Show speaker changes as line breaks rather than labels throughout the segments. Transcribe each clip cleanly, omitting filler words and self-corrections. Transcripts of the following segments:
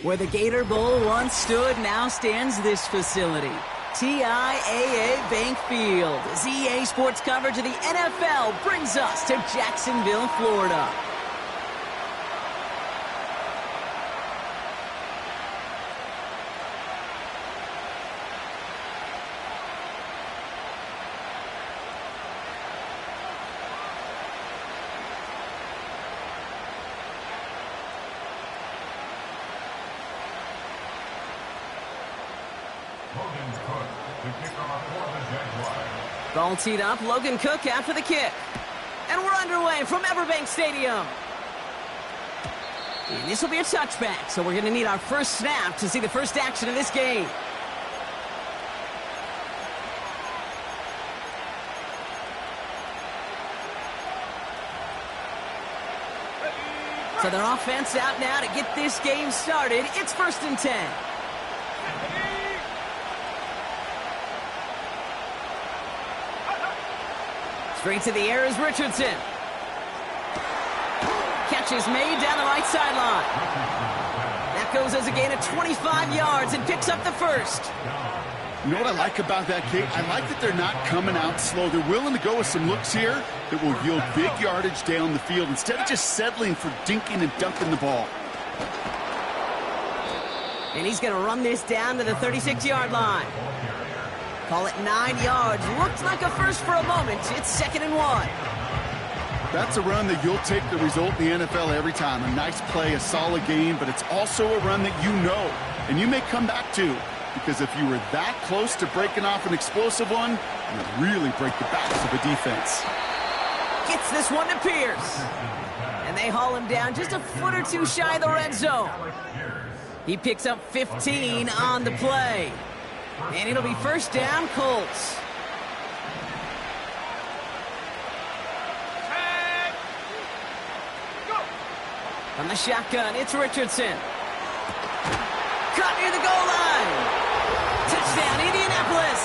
Where the Gator Bowl once stood, now stands this facility. TIAA Bank Field. As EA Sports coverage of the NFL brings us to Jacksonville, Florida. Ball teed up, Logan Cook after the kick. And we're underway from Everbank Stadium. And this will be a touchback, so we're going to need our first snap to see the first action of this game. So their offense out now to get this game started. It's 1st and 10. Straight to the air is Richardson. Catch is made down the right sideline. That goes as a gain of 25 yards and picks up the first.
You know what I like about that, Kate? I like that they're not coming out slow. They're willing to go with some looks here that will yield big yardage down the field instead of just settling for dinking and dunking the ball.
And he's going to run this down to the 36-yard line. Call it 9 yards. Looked like a first for a moment. It's 2nd and 1.
That's a run that you'll take the result in the NFL every time. A nice play, a solid game, but it's also a run that you know and you may come back to, because if you were that close to breaking off an explosive one, you really break the backs of a defense.
Gets this one to Pierce. And they haul him down just a foot or two shy of the red zone. He picks up 15 on the play. And it'll be 1st down, Colts. From the shotgun, it's Richardson. Caught near the goal line. Touchdown, Indianapolis.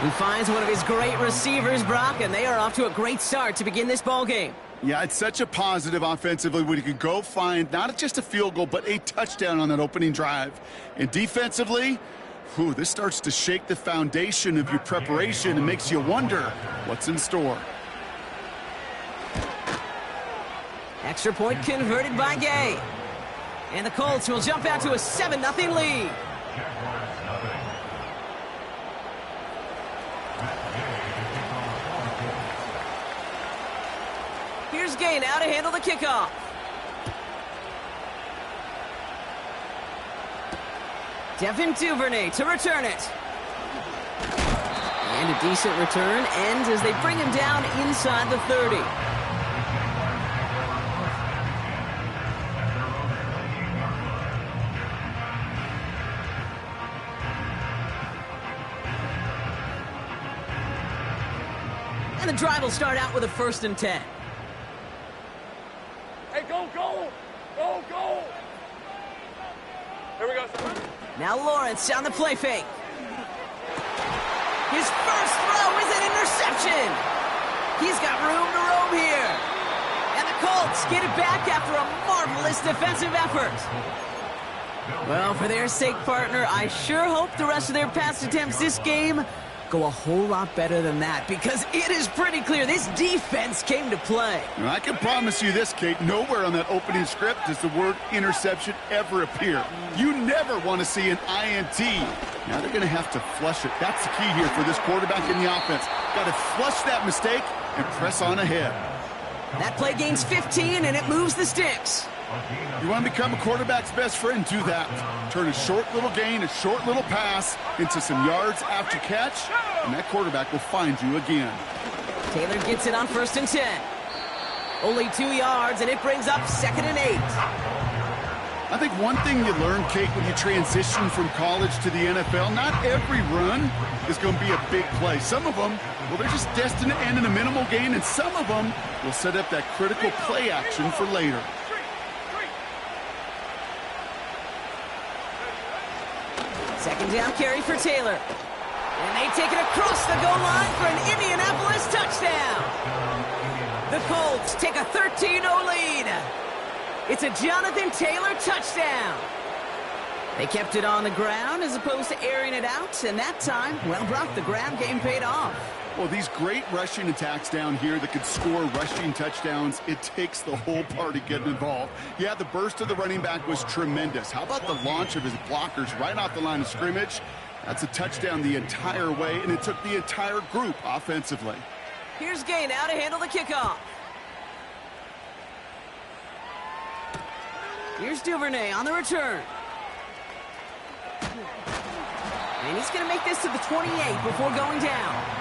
He finds one of his great receivers, Brock, and they are off to a great start to begin this ball game.
Yeah, it's such a positive offensively when you can go find not just a field goal, but a touchdown on that opening drive. And defensively, this starts to shake the foundation of your preparation and makes you wonder what's in store.
Extra point converted by Gay. And the Colts will jump out to a 7-0 lead. Here's Gay now to handle the kickoff. Devin Duvernay to return it. And a decent return ends as they bring him down inside the 30. And the drive will start out with a 1st and 10.
Hey, go, go! Go, go! Here we go, son.
Now Lawrence on the play fake. His first throw is an interception. He's got room to roam here. And the Colts get it back after a marvelous defensive effort. Well, for their sake, partner, I sure hope the rest of their pass attempts this game go a whole lot better than that, because it is pretty clear this defense came to play.
And I can promise you this, Kate, nowhere on that opening script does the word interception ever appear. You never want to see an INT. Now they're going to have to flush it. That's the key here for this quarterback in the offense. Got to flush that mistake and press on ahead.
That play gains 15, and it moves the sticks.
You want to become a quarterback's best friend, do that. Turn a short little gain, a short little pass into some yards after catch, and that quarterback will find you again.
Taylor gets it on 1st and 10. Only 2 yards, and it brings up 2nd and 8.
I think one thing you learn, Kate, when you transition from college to the NFL, not every run is going to be a big play. Some of them, well, they're just destined to end in a minimal gain, and some of them will set up that critical play action for later.
Second down carry for Taylor. And they take it across the goal line for an Indianapolis touchdown. The Colts take a 13-0 lead. It's a Jonathan Taylor touchdown. They kept it on the ground as opposed to airing it out, and that time, well, Brock, the grab game paid off.
Well, these great rushing attacks down here that could score rushing touchdowns, it takes the whole party getting involved. Yeah, the burst of the running back was tremendous. How about the launch of his blockers right off the line of scrimmage? That's a touchdown the entire way, and it took the entire group offensively.
Here's Gay now to handle the kickoff. Here's Duvernay on the return. And he's going to make this to the 28 before going down.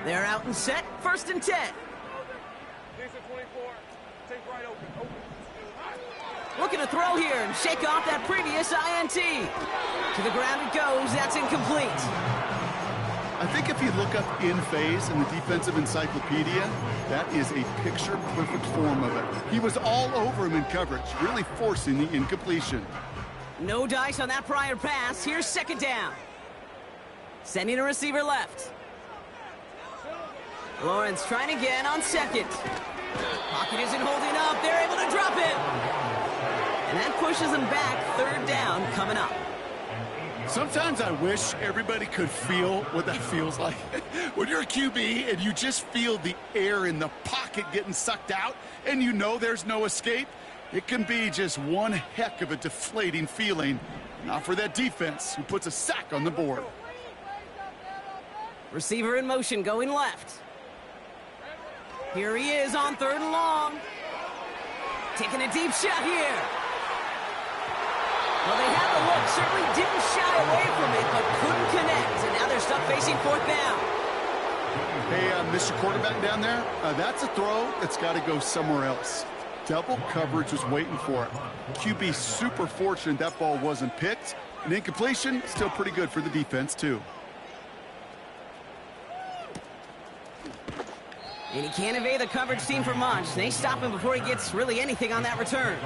They're out and set, 1st and 10.
Decent 24. Take right open.
Looking to throw here and shake off that previous INT. To the ground it goes. That's incomplete.
I think if you look up in phase in the defensive encyclopedia, that is a picture-perfect form of it. He was all over him in coverage, really forcing the incompletion.
No dice on that prior pass. Here's 2nd down. Sending a receiver left. Lawrence trying again on 2nd. Pocket isn't holding up. They're able to drop it. And that pushes them back. 3rd down coming up.
Sometimes I wish everybody could feel what that feels like. When you're a QB and you just feel the air in the pocket getting sucked out and you know there's no escape, it can be just one heck of a deflating feeling. Not for that defense who puts a sack on the board.
Receiver in motion going left. Here he is on 3rd and long. Taking a deep shot here. Well, they had the look, certainly didn't shy away from it, but couldn't connect. And now they're stuck facing 4th down.
Hey, Mr. Quarterback down there, that's a throw that's got to go somewhere else. Double coverage was waiting for it. QB super fortunate that ball wasn't picked. And incompletion, still pretty good for the defense, too.
And he can't evade the coverage team for much. They stop him before he gets really anything on that return.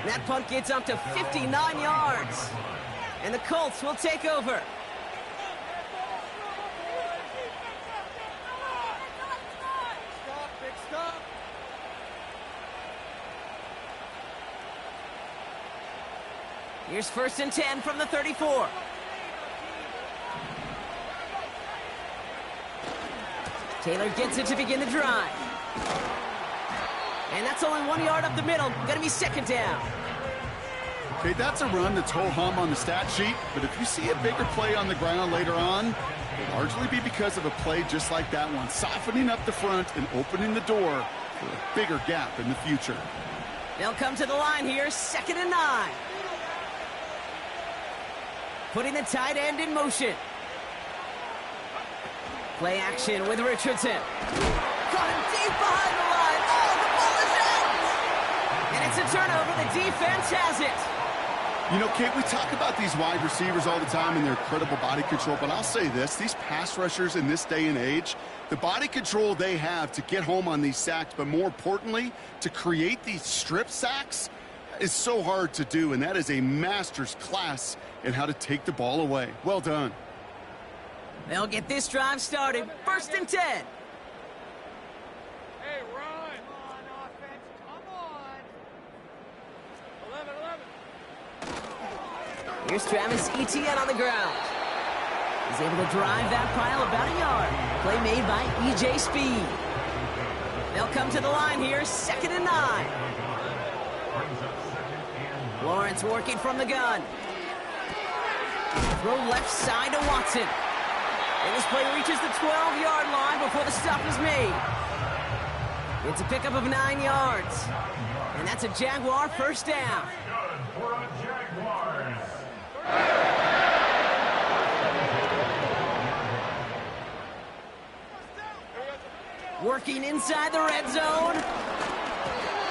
That punt gets up to 59 yards. And the Colts will take over. Here's 1st and 10 from the 34. Taylor gets it to begin the drive. And that's only 1 yard up the middle. Gonna be 2nd down.
Okay, that's a run that's ho-hum on the stat sheet, but if you see a bigger play on the ground later on, it'll largely be because of a play just like that one, softening up the front and opening the door for a bigger gap in the future.
They'll come to the line here, 2nd and 9. Putting the tight end in motion. Play action with Richardson. Caught him deep behind the line. Oh, the ball is out! And it's a turnover. The defense has it.
You know, Kate, we talk about these wide receivers all the time and their incredible body control, but I'll say this, these pass rushers in this day and age, the body control they have to get home on these sacks, but more importantly, to create these strip sacks is so hard to do, and that is a master's class in how to take the ball away. Well done.
They'll get this drive started. 1st and 10.
Hey, run! Come on, offense. Come on. 11.
Here's Travis Etienne on the ground. He's able to drive that pile about a yard. Play made by E.J. Speed. They'll come to the line here, 2nd and 9. Lawrence working from the gun. Throw left side to Watson. And this play reaches the 12-yard line before the stop is made. It's a pickup of 9 yards. And that's a Jaguar 1st down. Working inside the red zone.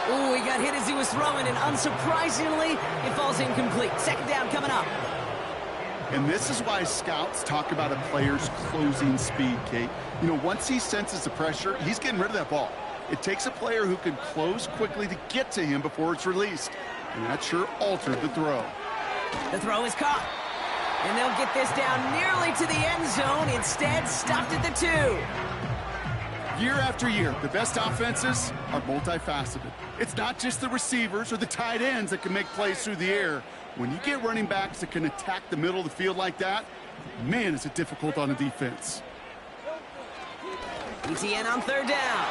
Ooh, he got hit as he was throwing, and unsurprisingly, it falls incomplete. 2nd down coming up.
And this is why scouts talk about a player's closing speed, Kate. You know, once he senses the pressure, he's getting rid of that ball. It takes a player who can close quickly to get to him before it's released. And that sure altered the throw.
The throw is caught. And they'll get this down nearly to the end zone. Instead, stopped at the 2.
Year after year, the best offenses are multifaceted. It's not just the receivers or the tight ends that can make plays through the air. When you get running backs that can attack the middle of the field like that, man, is it difficult on a defense.
ETN on 3rd down.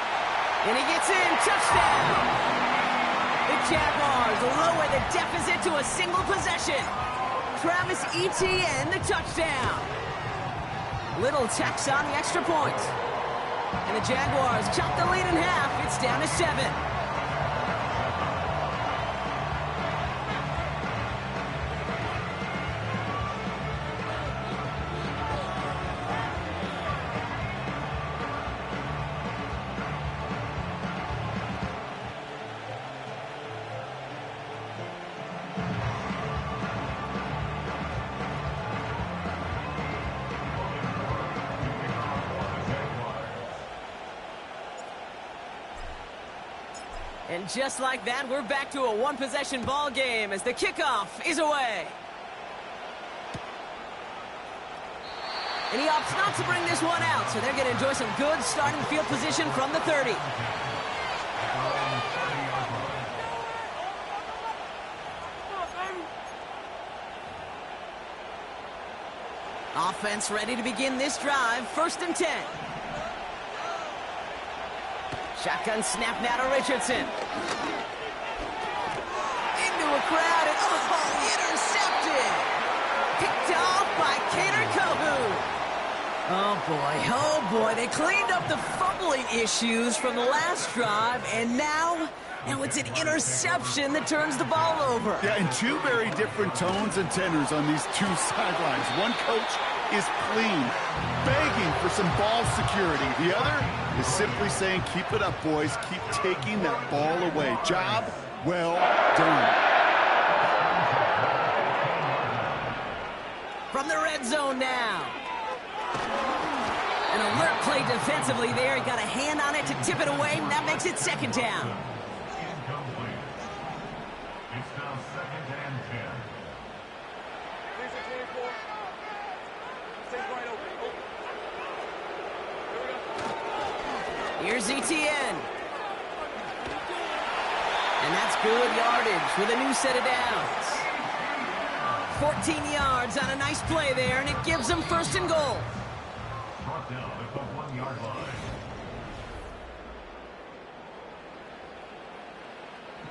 And he gets in. Touchdown! The Jaguars lower the deficit to a single possession. Travis Etienne, the touchdown. Little tacks on the extra point. And the Jaguars chop the lead in half. It's down to 7. And just like that, we're back to a one-possession ball game as the kickoff is away. And he opts not to bring this one out, so they're going to enjoy some good starting field position from the 30. Offense ready to begin this drive. 1st and 10. Shotgun snap now to Richardson. Into a crowd and intercepted. Picked off by Cater Kohu. Oh boy, they cleaned up the fumbling issues from the last drive, and now it's an interception that turns the ball over.
Yeah, and 2 very different tones and tenors on these 2 sidelines. One coach is pleading, begging for some ball security. The other is simply saying, keep it up, boys. Keep taking that ball away. Job well done.
From the red zone now. An alert play defensively there. He got a hand on it to tip it away, and that makes it 2nd down.
Incomplete. It's now 2nd and 10.
These are 24. Stays wide open.
Here's ETN. And that's good yardage with a new set of downs. 14 yards on a nice play there, and it gives them 1st and goal.
Brought down at the 1-yard line.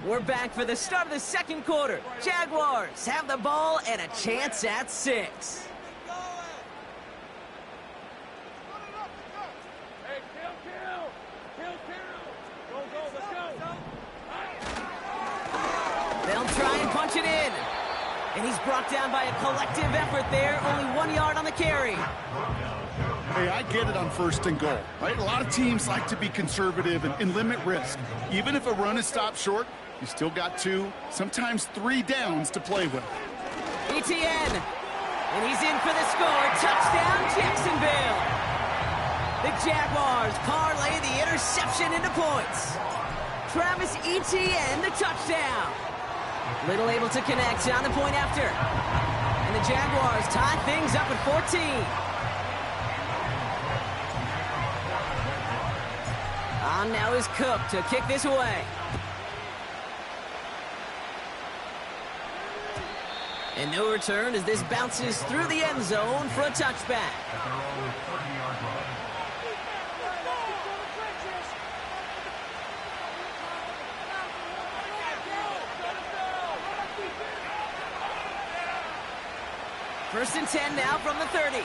We're back for the start of the 2nd quarter. Jaguars have the ball and a chance at 6.
Hey, kill. Go, let's go.
They'll try and punch it in. And he's brought down by a collective effort there. Only 1 yard on the carry.
Hey, I get it on 1st and goal, right? A lot of teams like to be conservative and limit risk. Even if a run is stopped short, you still got 2, sometimes 3 downs to play with.
ETN. And he's in for the score. Touchdown, Jacksonville. The Jaguars parlay the interception into points. Travis Etienne, the touchdown. Little able to connect on the point after. And the Jaguars tie things up at 14. On now is Cook to kick this away. And no return as this bounces through the end zone for a touchback. First and 10 now from the 30.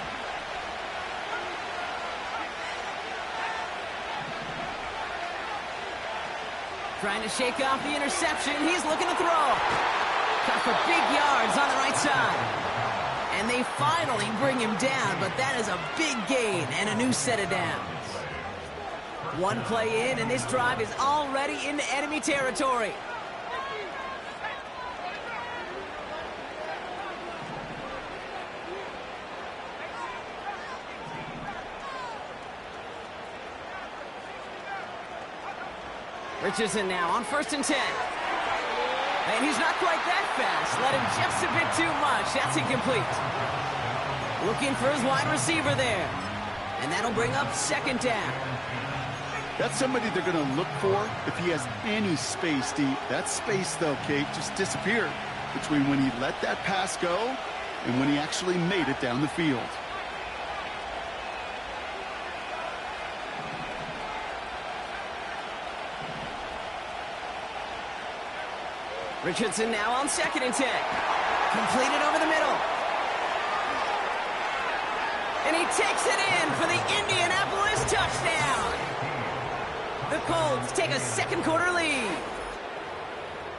Trying to shake off the interception. He's looking to throw. Got for big yards on the right side. And they finally bring him down, but that is a big gain and a new set of downs. One play in, and this drive is already into enemy territory. Richardson now on 1st and 10. And he's not quite that fast. Let him just a bit too much. That's incomplete. Looking for his wide receiver there. And that'll bring up 2nd down.
That's somebody they're going to look for if he has any space deep. That space, though, Kate, just disappeared between when he let that pass go and when he actually made it down the field.
Richardson now on 2nd and 10. Completed over the middle. And he takes it in for the Indianapolis touchdown. The Colts take a second quarter lead.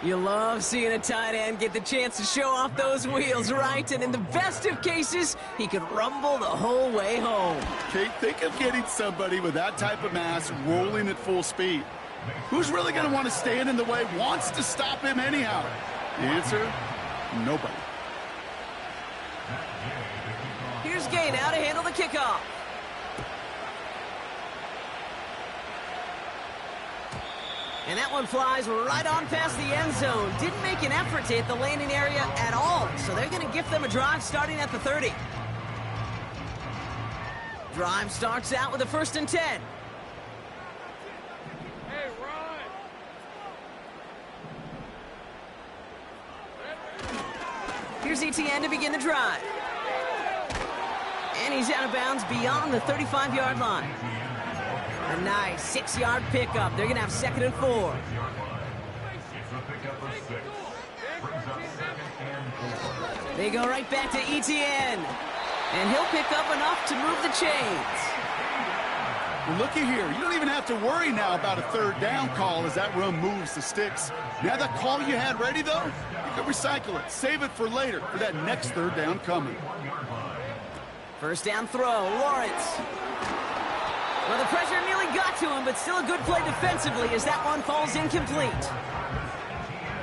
You love seeing a tight end get the chance to show off those wheels, right? And in the best of cases, he could rumble the whole way home.
Kate, think of getting somebody with that type of mass rolling at full speed. Who's really going to want to stand in the way, wants to stop him anyhow? The answer, nobody.
Here's Gay now to handle the kickoff. And that one flies right on past the end zone. Didn't make an effort to hit the landing area at all. So they're going to gift them a drive starting at the 30. Drive starts out with a 1st and 10.
Hey, run!
Here's ETN to begin the drive. And he's out of bounds beyond the 35-yard line. A nice 6-yard pickup. They're going to have 2nd and 4. They go right back to ETN. And he'll pick up enough to move the chains.
Well, looky here. You don't even have to worry now about a 3rd down call as that run moves the sticks. Now that call you had ready, though, you can recycle it. Save it for later for that next 3rd down coming.
1st down throw, Lawrence. Well, the pressure nearly got to him, but still a good play defensively as that one falls incomplete.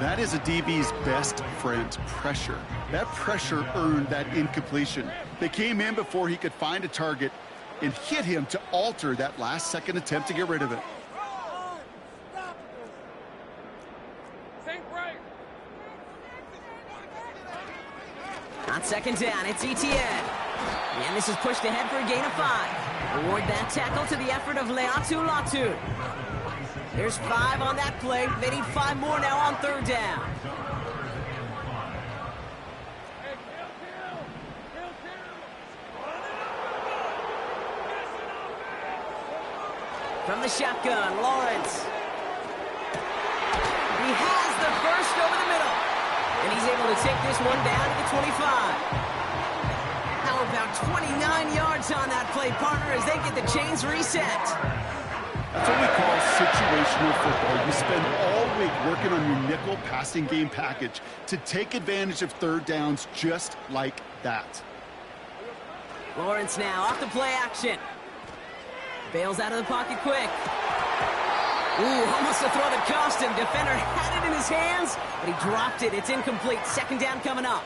That is a DB's best friend, pressure. That pressure earned that incompletion. They came in before he could find a target and hit him to alter that last-second attempt to get rid of it.
On 2nd down, it's ETN. And this is pushed ahead for a gain of 5. Award that tackle to the effort of Leatu Latu. There's 5 on that play. They need 5 more now on 3rd down. From the shotgun, Lawrence. He has the first over the middle. And he's able to take this one down to the 25. How about 29 yards on that play, partner, as they get the chains reset.
That's what we call situational football. You spend all week working on your nickel passing game package to take advantage of 3rd downs just like that.
Lawrence now off the play action. Bails out of the pocket quick. Ooh, almost a throw that cost him. Defender had it in his hands, but he dropped it. It's incomplete. 2nd down coming up.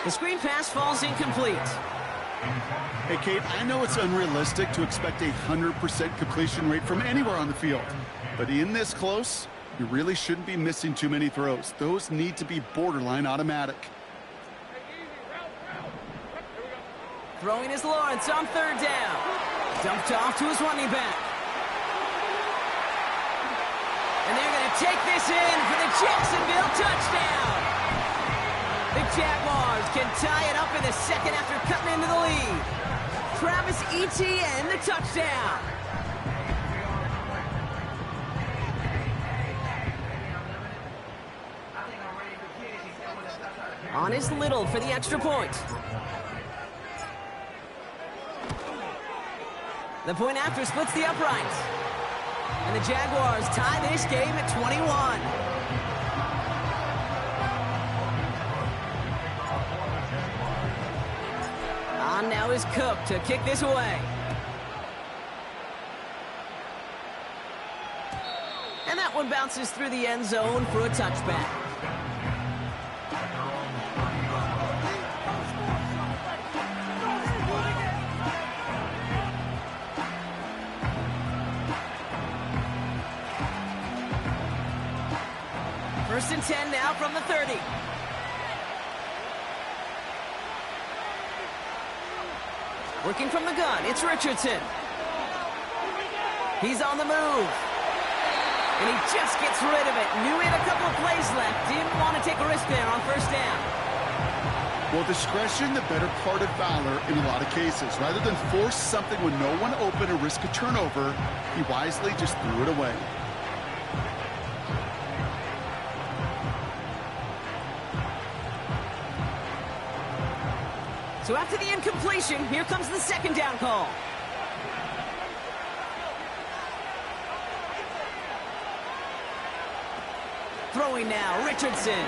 The screen pass falls incomplete.
Hey, Kate, I know it's unrealistic to expect a 100% completion rate from anywhere on the field. But in this close, you really shouldn't be missing too many throws. Those need to be borderline automatic.
Throwing is Lawrence on 3rd down. Dumped off to his running back. And they're going to take this in for the Jacksonville touchdown. The Jaguars can tie it up in the 2nd after cutting into the lead. Travis Etienne, the touchdown. On is Little for the extra point. The point after splits the uprights. And the Jaguars tie this game at 21. On now is Cook to kick this away. And that one one bounces through the end zone for a touchback. First and 10 now from the 30. Working from the gun, it's Richardson. He's on the move. And he just gets rid of it. Knew he had a couple of plays left. Didn't want to take a risk there on first down.
Well, discretion, the better part of valor in a lot of cases. Rather than force something when no one open or risk a turnover, he wisely just threw it away.
So after the incompletion, here comes the second down call. Throwing now, Richardson.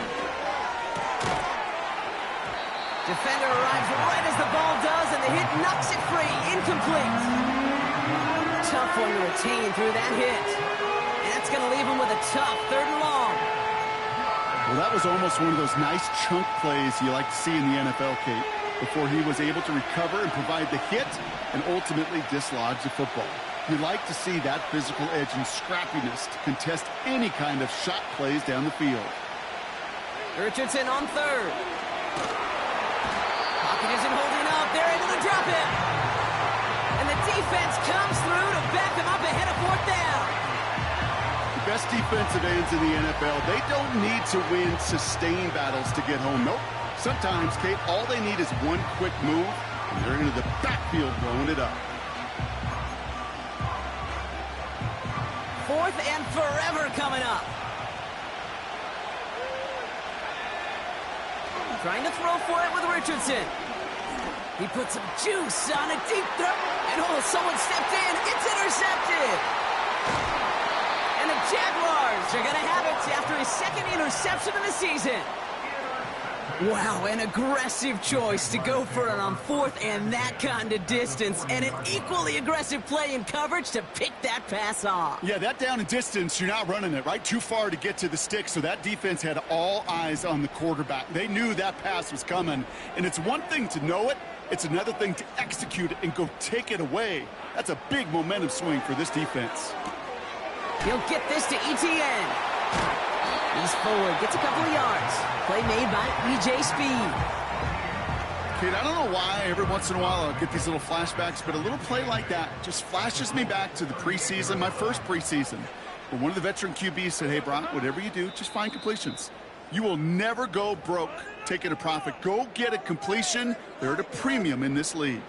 Defender arrives right as the ball does, and the hit knocks it free. Incomplete. Tough one to retain through that hit. And that's going to leave him with a tough 3rd and long.
Well, that was almost one of those nice chunk plays you like to see in the NFL, Kate, before he was able to recover and provide the hit and ultimately dislodge the football. You like to see that physical edge and scrappiness to contest any kind of shot plays down the field.
Richardson on 3rd. Pocket isn't holding up. They're able to drop it. And the defense comes through to back him up ahead of 4th down.
The best defensive ends in the NFL, they don't need to win sustained battles to get home. Nope. Sometimes, Kate, all they need is one quick move, and they're into the backfield blowing it up.
4th and forever coming up. Trying to throw for it with Richardson. He puts some juice on a deep throw. And oh, someone stepped in. It's intercepted. And the Jaguars are going to have it after his 2nd interception of the season. Wow, an aggressive choice to go for it on 4th and that kind of distance. And an equally aggressive play in coverage to pick that pass off.
Yeah, that down and distance, you're not running it, right? Too far to get to the stick, so that defense had all eyes on the quarterback. They knew that pass was coming. And it's one thing to know it. It's another thing to execute it and go take it away. That's a big momentum swing for this defense.
He'll get this to ETN. He's forward, gets a couple of yards. Play made by E.J. Speed.
Kate, I don't know why every once in a while I'll get these little flashbacks, but a little play like that just flashes me back to the preseason, my first preseason, where one of the veteran QBs said, hey, Brock, whatever you do, just find completions. You will never go broke taking a profit. Go get a completion. They're at a premium in this league.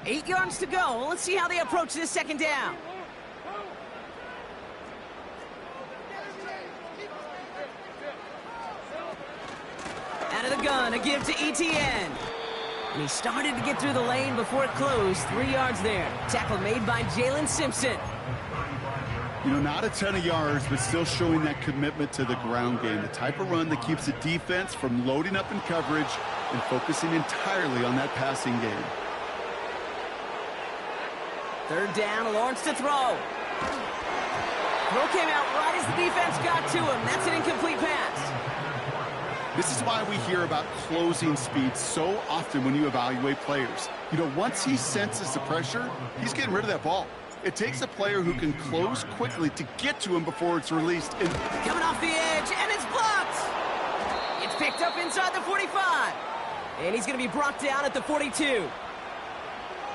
Eight yards to go. Let's see how they approach this second down. Out of the gun, a give to ETN. And he started to get through the lane before it closed. 3 yards there. Tackle made by Jalen Simpson.
You know, not a ton of yards, but still showing that commitment to the ground game. The type of run that keeps the defense from loading up in coverage and focusing entirely on that passing game.
3rd down, Lawrence to throw. Throw came out right as the defense got to him. That's an incomplete pass.
This is why we hear about closing speed so often when you evaluate players. You know, once he senses the pressure, he's getting rid of that ball. It takes a player who can close quickly to get to him before it's released. And
coming off the edge, and it's blocked. It's picked up inside the 45. And he's going to be brought down at the 42.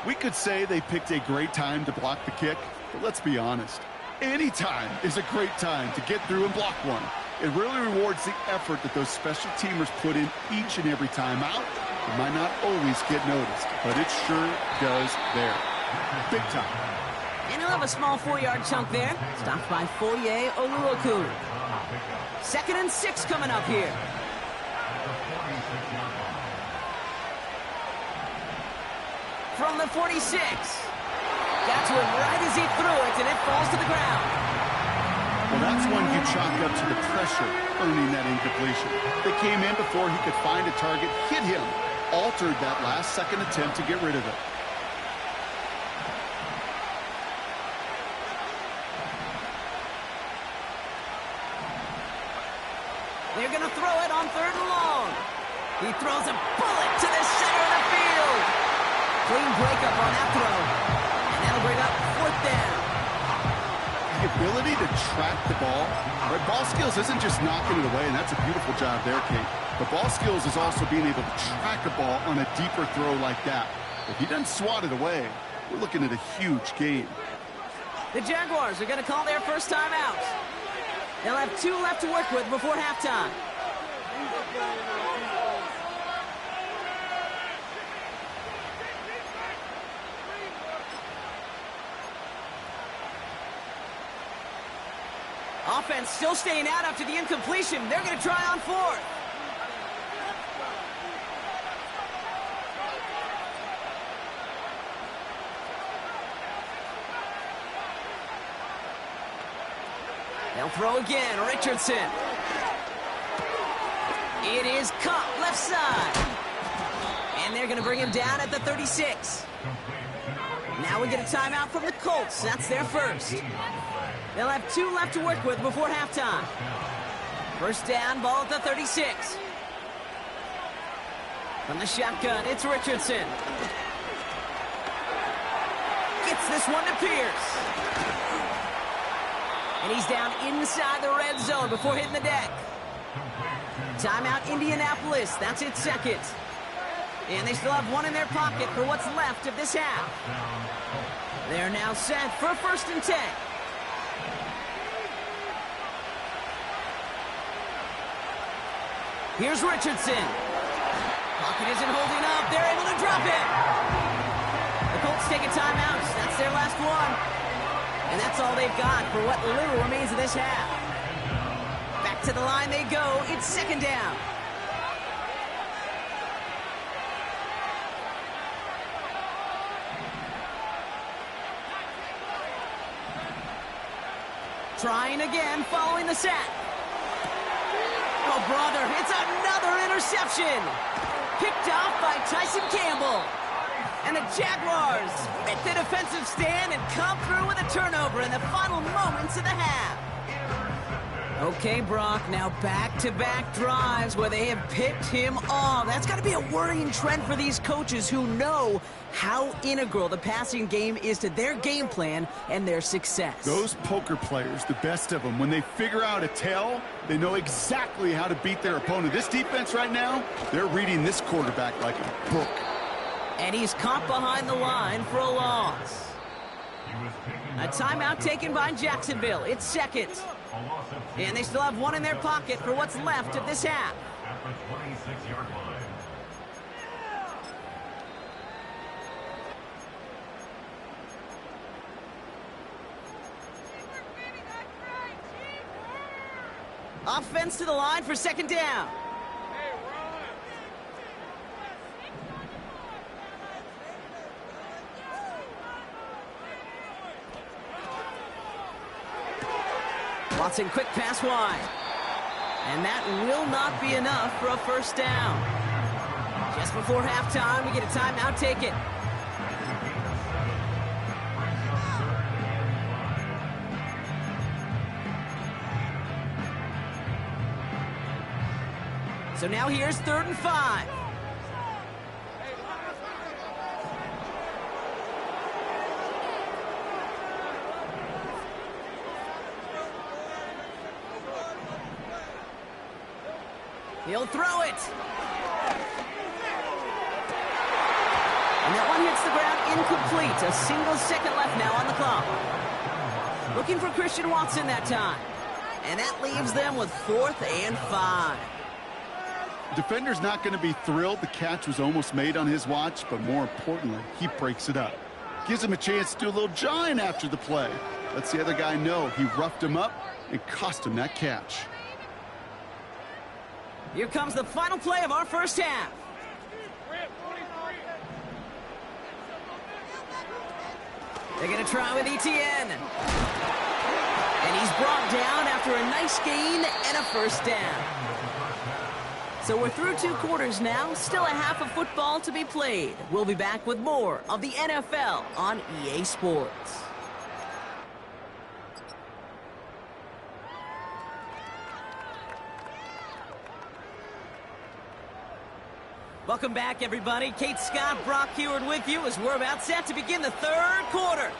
We could say they picked a great time to block the kick, but let's be honest. Any time is a great time to get through and block one. It really rewards the effort that those special teamers put in each and every time out. It might not always get noticed, but it sure does there. Big time.
And he'll have a small 4-yard chunk there. Stopped by Foye Oluokun. 2nd and 6 coming up here. From the 46. Got to him right as he threw it, and it falls to the ground.
Well, that's one you chalk up to the pressure earning that incompletion. They came in before he could find a target, hit him, altered that last-second attempt to get rid of it.
They're going to throw it on 3rd and long. He throws a bullet to the center of the field. Clean breakup on that throw. And that'll bring up 4th down.
The ability to track the ball. Right? Ball skills isn't just knocking it away, and that's a beautiful job there, Kate. But ball skills is also being able to track a ball on a deeper throw like that. If he doesn't swat it away, we're looking at a huge gain.
The Jaguars are going to call their first time out. They'll have 2 left to work with before halftime. Offense still staying out after the incompletion. They're going to try on 4th. They'll throw again. Richardson. It is caught left side. And they're going to bring him down at the 36. Now we get a timeout from the Colts. That's their first. They'll have 2 left to work with before halftime. First down, ball at the 36. From the shotgun, it's Richardson. Gets this one to Pierce. And he's down inside the red zone before hitting the deck. Timeout, Indianapolis. That's its second. And they still have 1 in their pocket for what's left of this half. They're now set for 1st and 10. Here's Richardson. Pocket isn't holding up. They're able to drop it. The Colts take a timeout. That's their last one. And that's all they've got for what little remains of this half. Back to the line they go. It's 2nd down. Trying again following the sack. Oh, brother, it's another interception. Picked off by Tyson Campbell. And the Jaguars make the defensive stand and come through with a turnover in the final moments of the half. Okay, Brock, now back-to-back drives where they have picked him off. That's got to be a worrying trend for these coaches who know how integral the passing game is to their game plan and their success.
Those poker players, the best of them, when they figure out a tell, they know exactly how to beat their opponent. This defense right now, they're reading this quarterback like a book.
And he's caught behind the line for a loss. A timeout taken by Jacksonville. It's 2nd. And they still have 1 in their pocket for what's left of this half.
At the 26-yard line.
Offense to the line for 2nd down. Watson, quick pass wide. And that will not be enough for a 1st down. Just before halftime, we get a timeout taken. So now here's 3rd and 5. He'll throw it. And that one hits the ground incomplete. A single second left now on the clock. Looking for Christian Watson that time. And that leaves them with 4th and 5.
Defender's not going to be thrilled the catch was almost made on his watch, but more importantly, he breaks it up. Gives him a chance to do a little jawing after the play. Lets the other guy know he roughed him up and cost him that catch.
Here comes the final play of our first half. They're going to try with Etienne. And And he's brought down after a nice gain and a first down. So we're through 2 quarters now. Still a half of football to be played. We'll be back with more of the NFL on EA Sports. Welcome back, everybody. Kate Scott, Brock Heward with you as we're about set to begin the 3rd quarter.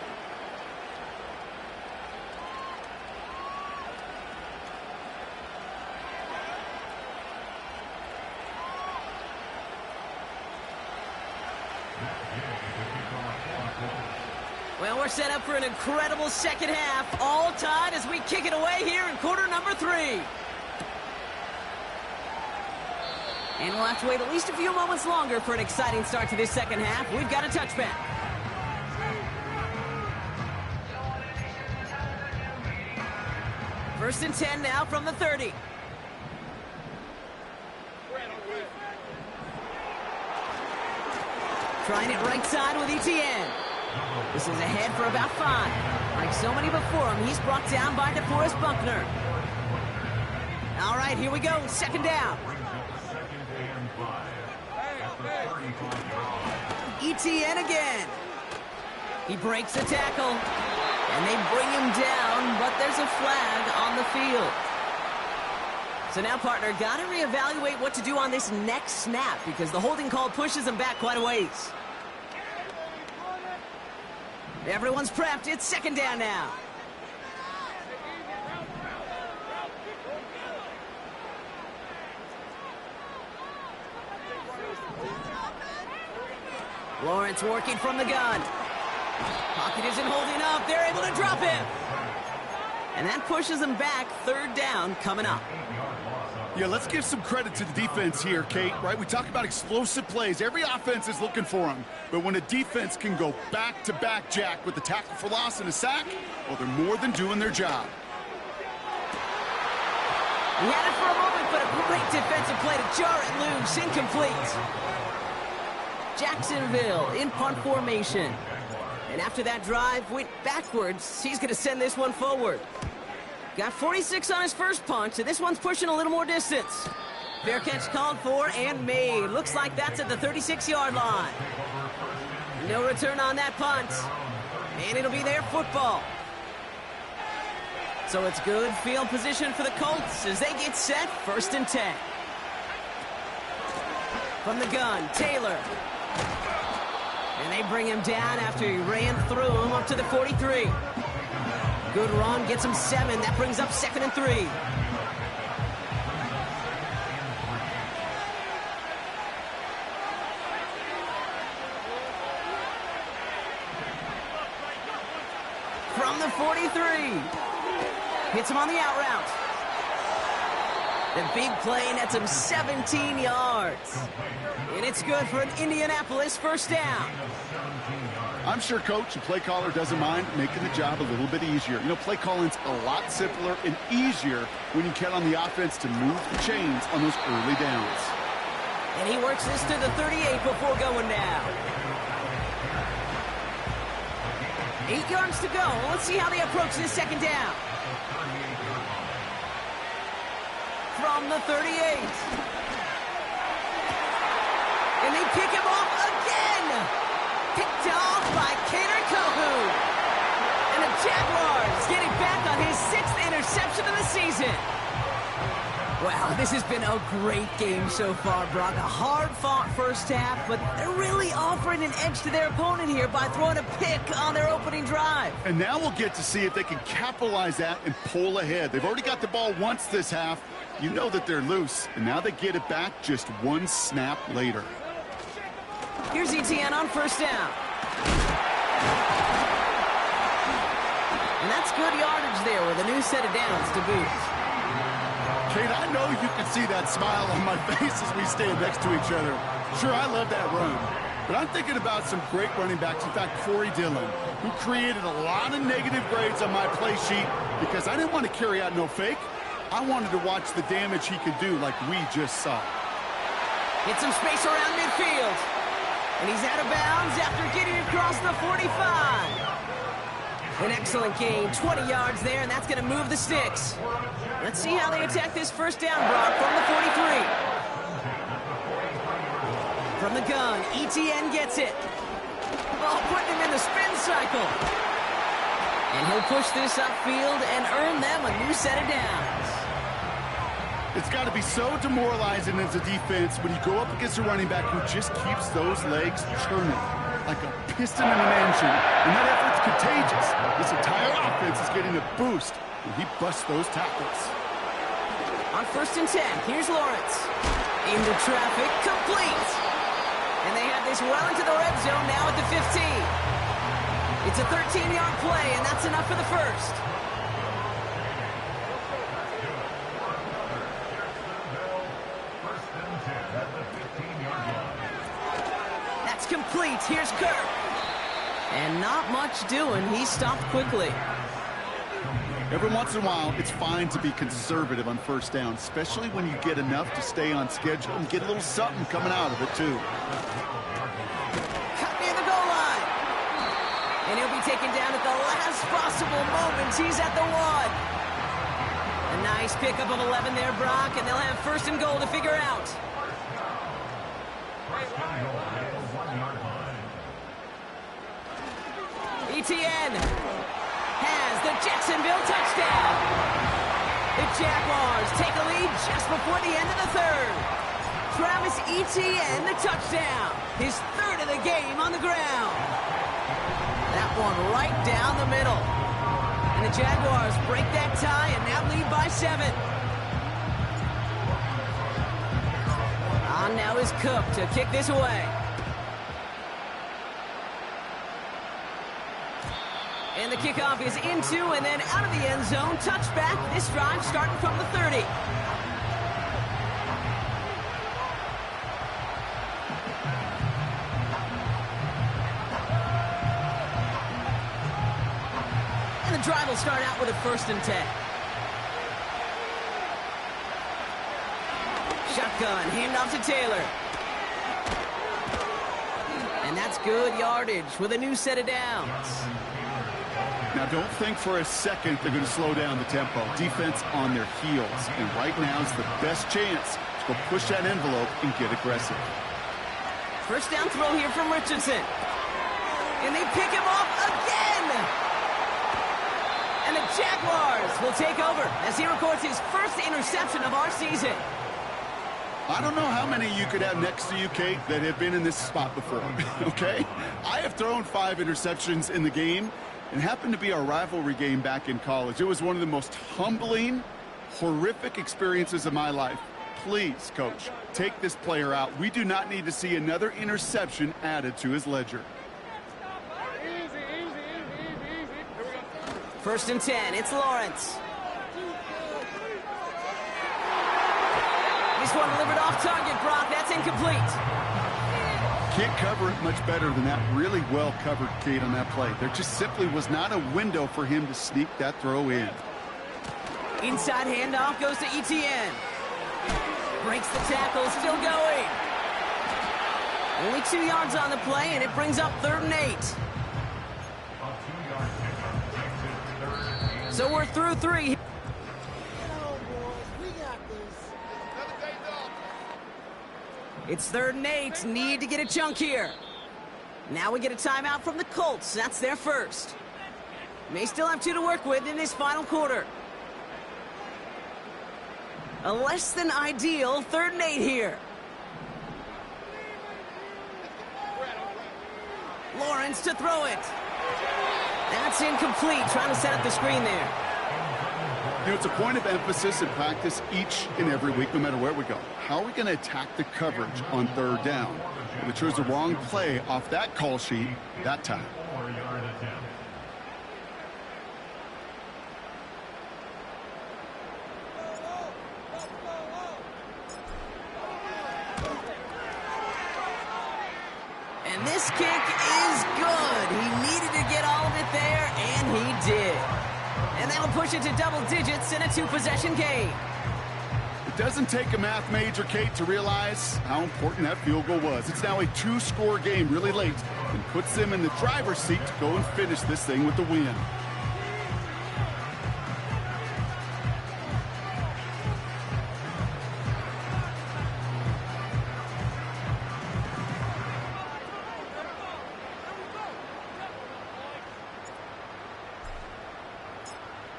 Well, we're set up for an incredible second half. All tied as we kick it away here in quarter number 3. And we'll have to wait at least a few moments longer for an exciting start to this second half. We've got a touchback. First and 10 now from the 30. Trying it right side with ETN. This is ahead for about 5. Like so many before him, he's brought down by DeForest Buckner. All right, here we go. Second down. ETN again. He breaks a tackle, and they bring him down, but there's a flag on the field. So now, partner, got to reevaluate what to do on this next snap because the holding call pushes him back quite a ways. Everyone's prepped. It's second down now. Lawrence working from the gun. Pocket isn't holding up. They're able to drop him. And that pushes them back. 3rd down coming up.
Yeah, let's give some credit to the defense here, Kate, right? We talk about explosive plays. Every offense is looking for them. But when a defense can go back-to-back, Jack, with a tackle for loss and a sack, well, they're more than doing their job.
He had it for a moment, but a great defensive play to jar it loose. Incomplete. Jacksonville in punt formation. And after that drive went backwards, he's going to send this one forward. Got 46 on his first punt, so this one's pushing a little more distance. Fair catch called for and made. Looks like that's at the 36-yard line. No return on that punt. And it'll be their football. So it's good field position for the Colts as they get set. 1st and 10. From the gun, Taylor. And they bring him down after he ran through him up to the 43. Good run, gets him 7. That brings up 2nd and 3. From the 43. Hits him on the out route. The big play nets him 17 yards. And it's good for an Indianapolis 1st down.
I'm sure coach and play caller doesn't mind making the job a little bit easier. You know, play calling's a lot simpler and easier when you count on the offense to move the chains on those early downs.
And he works this to the 38 before going down. 8 yards to go. Let's see how they approach this second down. From the 38. And they pick him off again. Picked off by Kader Kohu. And the Jaguars getting back on his 6th interception of the season. Wow, this has been a great game so far, Brock. A hard-fought first half, but they're really offering an edge to their opponent here by throwing a pick on their opening drive.
And now we'll get to see if they can capitalize that and pull ahead. They've already got the ball once this half. You know that they're loose, and now they get it back just 1 snap later.
Here's ETN on 1st down. And that's good yardage there with a new set of downs to boot.
Kate, I know you can see that smile on my face as we stand next to each other. Sure, I love that run. But I'm thinking about some great running backs. In fact, Corey Dillon, who created a lot of negative grades on my play sheet because I didn't want to carry out no fake. I wanted to watch the damage he could do like we just saw.
Get some space around midfield. And he's out of bounds after getting across the 45. An excellent gain, 20 yards there, and that's going to move the sticks. Let's see how they attack this first down, Brock, from the 43. From the gun, ETN gets it. Oh, putting him in the spin cycle. And he'll push this upfield and earn them a new set of downs.
It's got to be so demoralizing as a defense when you go up against a running back who just keeps those legs churning like a piston in an engine, and that effort's contagious. This entire offense is getting a boost when he busts those tackles.
On 1st and 10, here's Lawrence. Into traffic, complete. And they have this well into the red zone now at the 15. It's a 13-yard play, and that's enough for the first. That's complete. Here's Kirk. And not much doing. He stopped quickly.
Every once in a while, it's fine to be conservative on first down, especially when you get enough to stay on schedule and get a little something coming out of it, too.
Cut near the goal line. And he'll be taken down at the last possible moment. He's at the 1. A nice pickup of 11 there, Brock, and they'll have 1st and goal to figure out. ETN has the Jacksonville touchdown. The Jaguars take a lead just before the end of the 3rd. Travis Etienne, the touchdown. His 3rd of the game on the ground. That one right down the middle. And the Jaguars break that tie and now lead by 7. On now is Cook to kick this away. And the kickoff is into and then out of the end zone. Touchback. This drive starting from the 30. And the drive will start out with a 1st and 10. Shotgun. Handoff to Taylor. And that's good yardage with a new set of downs.
Now, don't think for a second they're going to slow down the tempo. Defense on their heels. And right now is the best chance to go push that envelope and get aggressive.
First down throw here from Richardson. And they pick him off again. And the Jaguars will take over as he records his 1st interception of our season.
I don't know how many you could have next to you, Kate, that have been in this spot before, okay? I have thrown 5 interceptions in the game. It happened to be our rivalry game back in college. It was one of the most humbling, horrific experiences of my life. Please, Coach, take this player out. We do not need to see another interception added to his ledger.
Easy. Here we go.
1st and 10. It's Lawrence. This one delivered off target, Brock. That's incomplete.
Can't cover it much better than that. Really well covered, Kate, on that play. There just simply was not a window for him to sneak that throw in.
Inside handoff goes to ETN. Breaks the tackle, still going. Only 2 yards on the play, and it brings up 3rd and 8. So we're through 3. It's 3rd and 8. Need to get a chunk here. Now we get a timeout from the Colts. That's their 1st. May still have 2 to work with in this final quarter. A less than ideal 3rd and 8 here. Lawrence to throw it. That's incomplete. Trying to set up the screen there.
You know, it's a point of emphasis in practice each and every week, no matter where we go. How are we going to attack the coverage on 3rd down? We chose the wrong play off that call sheet that time.
And this kick is good. He needed to get all of it there, and he did. And that'll push it to double digits in a 2-possession game.
It doesn't take a math major, Kate, to realize how important that field goal was. It's now a 2-score game really late and puts them in the driver's seat to go and finish this thing with the win.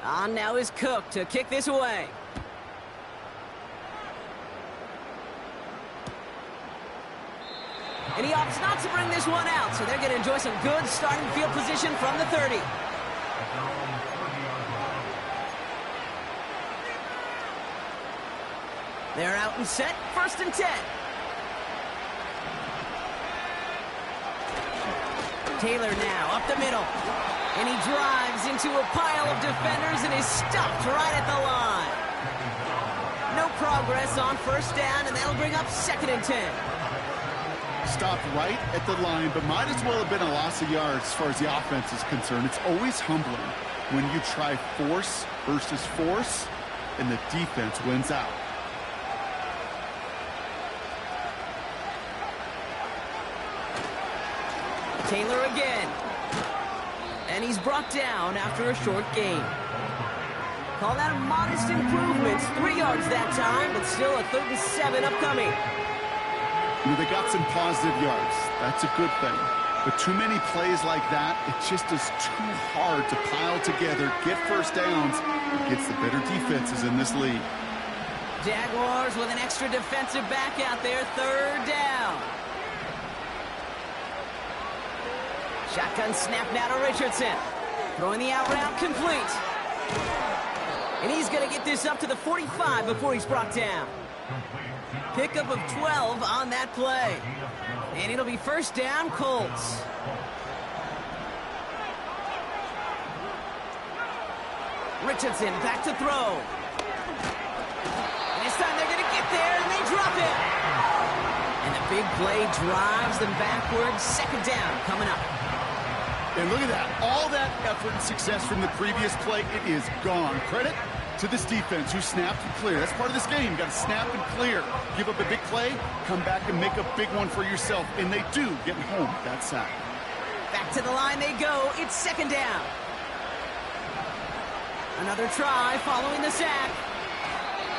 On now is Cook to kick this away. And he opts not to bring this one out, so they're going to enjoy some good starting field position from the 30. They're out and set, 1st and 10. Taylor now up the middle. And he drives into a pile of defenders and is stopped right at the line. No progress on 1st down, and that'll bring up 2nd and 10.
Stopped right at the line, but might as well have been a loss of yards as far as the offense is concerned. It's always humbling when you try force versus force, and the defense wins out.
Taylor again. And he's brought down after a short gain. Call that a modest improvement. 3 yards that time, but still a 3rd and 7 upcoming.
You know, they got some positive yards. That's a good thing. But too many plays like that, it just is too hard to pile together, get 1st downs, against the better defenses in this league.
Jaguars with an extra defensive back out there, 3rd down. Shotgun snap now to Richardson. Throwing the out route complete. And he's going to get this up to the 45 before he's brought down. Pickup of 12 on that play. And it'll be 1st down, Colts. Richardson back to throw. And this time they're going to get there, and they drop it. And the big play drives them backwards. 2nd down coming up.
And look at that. All that effort and success from the previous play, it is gone. Credit to this defense who snapped and cleared. That's part of this game. You got to snap and clear. Give up a big play, come back and make a big one for yourself. And they do, getting home with that sack.
Back to the line they go. It's 2nd down. Another try following the sack.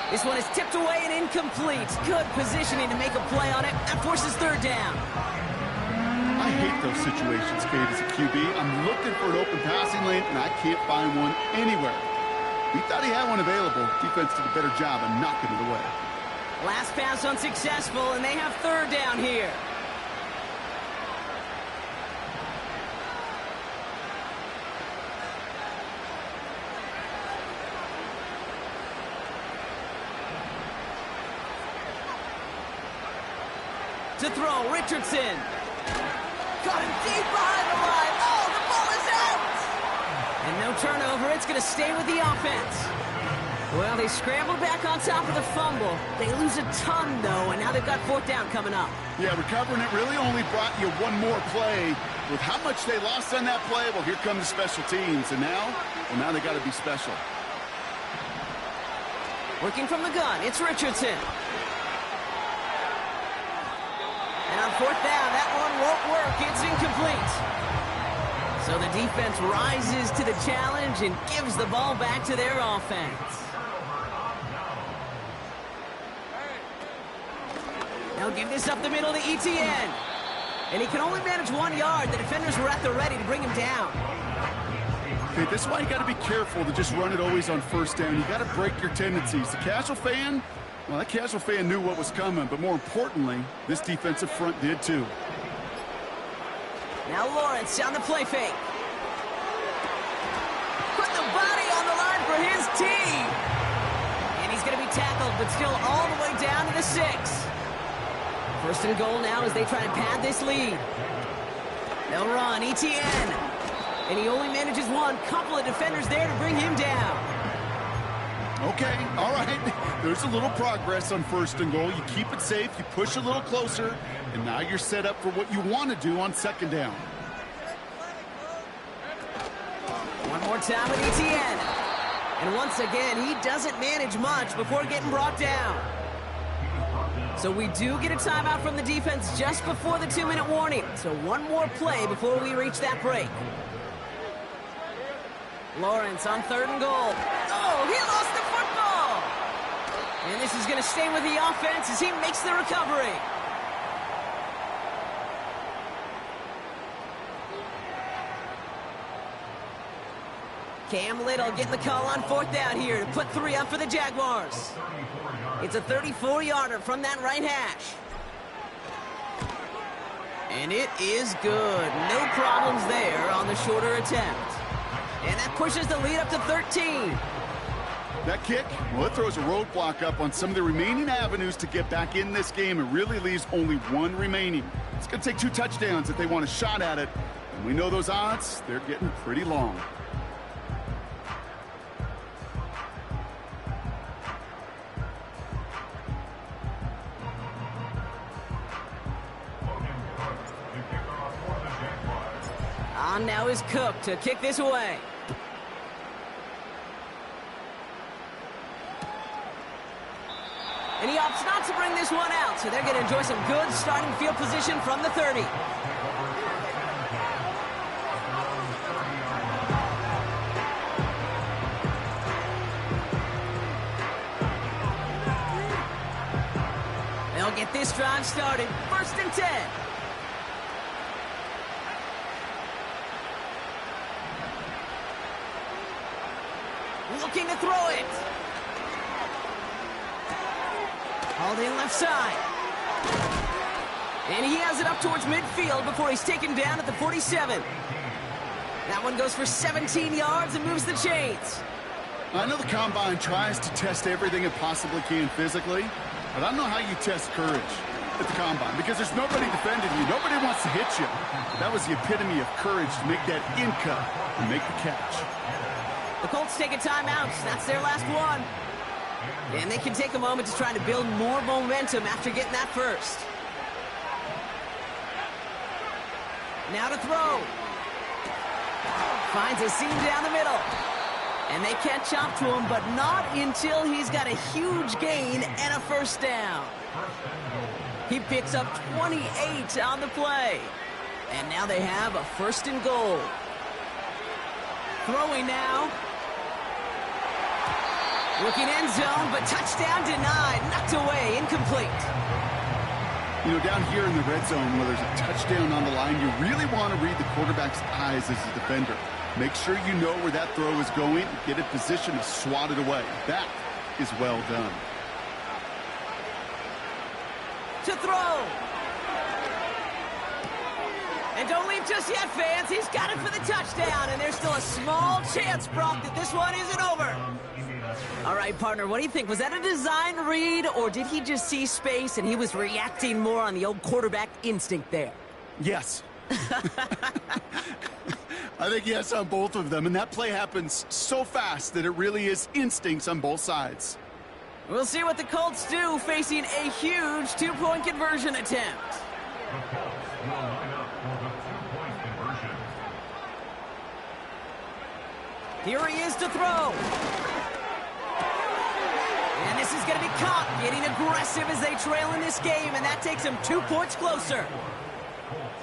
This one is tipped away and incomplete. Good positioning to make a play on it. That forces 3rd down.
I hate those situations, Kate, as a QB. I'm looking for an open passing lane, and I can't find one anywhere. He thought he had one available. Defense did a better job of knocking it away.
Last pass unsuccessful, and they have 3rd down here. To throw, Richardson. Got him deep behind the line. Oh, the ball is out! And no turnover. It's going to stay with the offense. Well, they scrambled back on top of the fumble. They lose a ton, though, and now they've got 4th down coming up.
Yeah, recovering it really only brought you one more play. With how much they lost on that play, well, here come the special teams. And now they got to be special.
Working from the gun, it's Richardson. And on 4th down, that one won't work. It's incomplete. So the defense rises to the challenge and gives the ball back to their offense. Now give this up the middle to ETN. And he can only manage 1 yard. The defenders were at the ready to bring him down.
Okay, this is why you got to be careful to just run it always on 1st down. You got to break your tendencies. The casual fan, well, that casual fan knew what was coming, but more importantly, this defensive front did too.
Now Lawrence on the play fake. Put the body on the line for his team. And he's going to be tackled, but still all the way down to the 6. 1st and goal now as they try to pad this lead. They'll run, ETN. And he only manages one. Couple of defenders there to bring him down.
Okay, all right. There's a little progress on 1st and goal. You keep it safe, you push a little closer, and now you're set up for what you want to do on 2nd down.
One more time with ETN. And once again, he doesn't manage much before getting brought down. So we do get a timeout from the defense just before the 2-minute warning. So one more play before we reach that break. Lawrence on 3rd and goal. Oh, he lost the football! And this is going to stay with the offense as he makes the recovery. Cam Little getting the call on 4th down here to put 3 up for the Jaguars. It's a 34-yarder from that right hash. And it is good. No problems there on the shorter attempt. And that pushes the lead up to 13.
That kick, well, it throws a roadblock up on some of the remaining avenues to get back in this game. It really leaves only one remaining. It's going to take 2 touchdowns if they want a shot at it. And we know those odds, they're getting pretty long.
On now is Cook to kick this away. And he opts not to bring this one out, so they're going to enjoy some good starting field position from the 30. They'll get this drive started. 1st and 10. Looking to throw it. Hauled in left side. And he has it up towards midfield before he's taken down at the 47. That one goes for 17 yards and moves the chains.
I know the Combine tries to test everything it possibly can physically, but I don't know how you test courage at the Combine because there's nobody defending you. Nobody wants to hit you. That was the epitome of courage to make that in cut and make the catch.
The Colts take a timeout. That's their last one. And they can take a moment to try to build more momentum after getting that first. Now to throw. Finds a seam down the middle. And they catch up to him, but not until he's got a huge gain and a 1st down. He picks up 28 on the play. And now they have a 1st and goal. Throwing now. Looking end zone, but touchdown denied. Knocked away, incomplete.
You know, down here in the red zone where there's a touchdown on the line, you really want to read the quarterback's eyes as a defender. Make sure you know where that throw is going. Get in position to swat it away. That is well done.
To throw. And don't leave just yet, fans. He's got it for the touchdown, and there's still a small chance, Brock, that this one isn't over. All right, partner, what do you think? Was that a design read, or did he just see space and he was reacting more on the old quarterback instinct there?
Yes. I think yes on both of them, and that play happens so fast that it really is instincts on both sides.
We'll see what the Colts do facing a huge 2-point conversion attempt.
The Colts will line up for the 2-point conversion.
Here he is to throw. And this is going to be caught, getting aggressive as they trail in this game, and that takes them 2 points closer.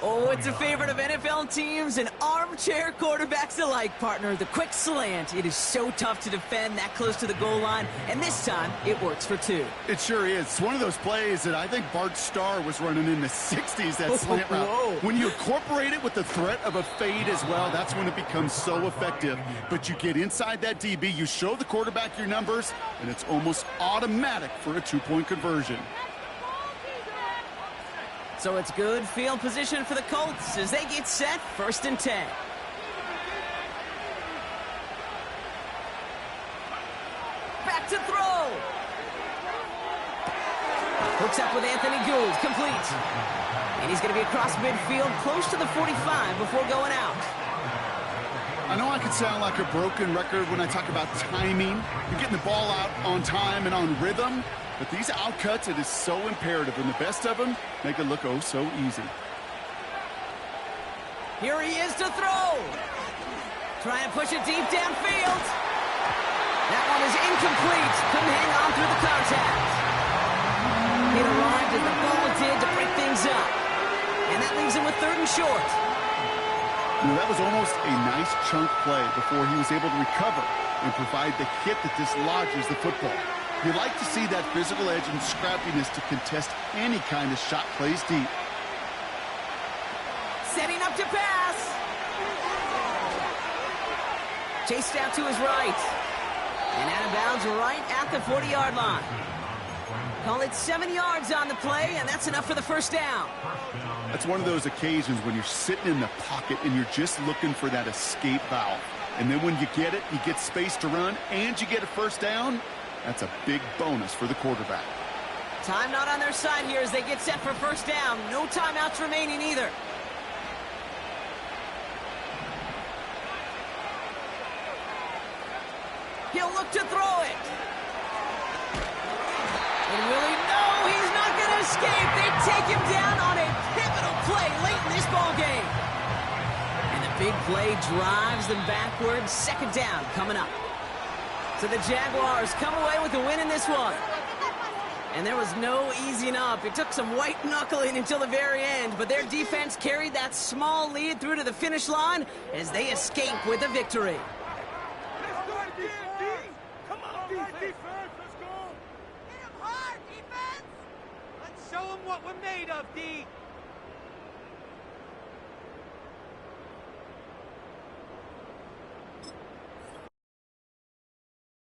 Oh, it's a favorite of NFL teams and armchair quarterbacks alike, partner. The quick slant. It is so tough to defend that close to the goal line, and this time it works for 2.
It sure is. It's one of those plays that I think Bart Starr was running in the 60s, that slant route.
Whoa.
When you incorporate it with the threat of a fade as well, that's when it becomes so effective. But you get inside that DB, you show the quarterback your numbers, and it's almost automatic for a 2-point conversion.
So it's good field position for the Colts as they get set, 1st and 10. Back to throw. Hooks up with Anthony Gould, complete. And he's going to be across midfield, close to the 45 before going out.
I know I could sound like a broken record when I talk about timing and getting the ball out on time and on rhythm. But these outcuts, it is so imperative, and the best of them make it look oh so easy.
Here he is to throw. Trying to push it deep downfield. That one is incomplete. Couldn't hang on through the contact. It arrived as the ball did to break things up. And that leaves him with 3rd and short.
You know, that was almost a nice chunk play before he was able to recover and provide the hit that dislodges the football. You like to see that physical edge and scrappiness to contest any kind of shot plays deep.
Setting up to pass. Chased out to his right. And out of bounds right at the 40-yard line. Call it 7 yards on the play, and that's enough for the first down.
That's one of those occasions when you're sitting in the pocket and you're just looking for that escape valve. And then when you get it, you get space to run, and you get a first down. That's a big bonus for the quarterback.
Time not on their side here as they get set for first down. No timeouts remaining either. He'll look to throw it. And will he? No, he's not going to escape. They take him down on a pivotal play late in this ball game. And the big play drives them backwards. Second down coming up. So the Jaguars come away with a win in this one. And there was no easing up. It took some white knuckling until the very end, but their defense carried that small lead through to the finish line as they escape with a victory.
Let's go again, D. Come on, defense. Let's go.
Hit him hard, defense! Let's show them what we're made of, D.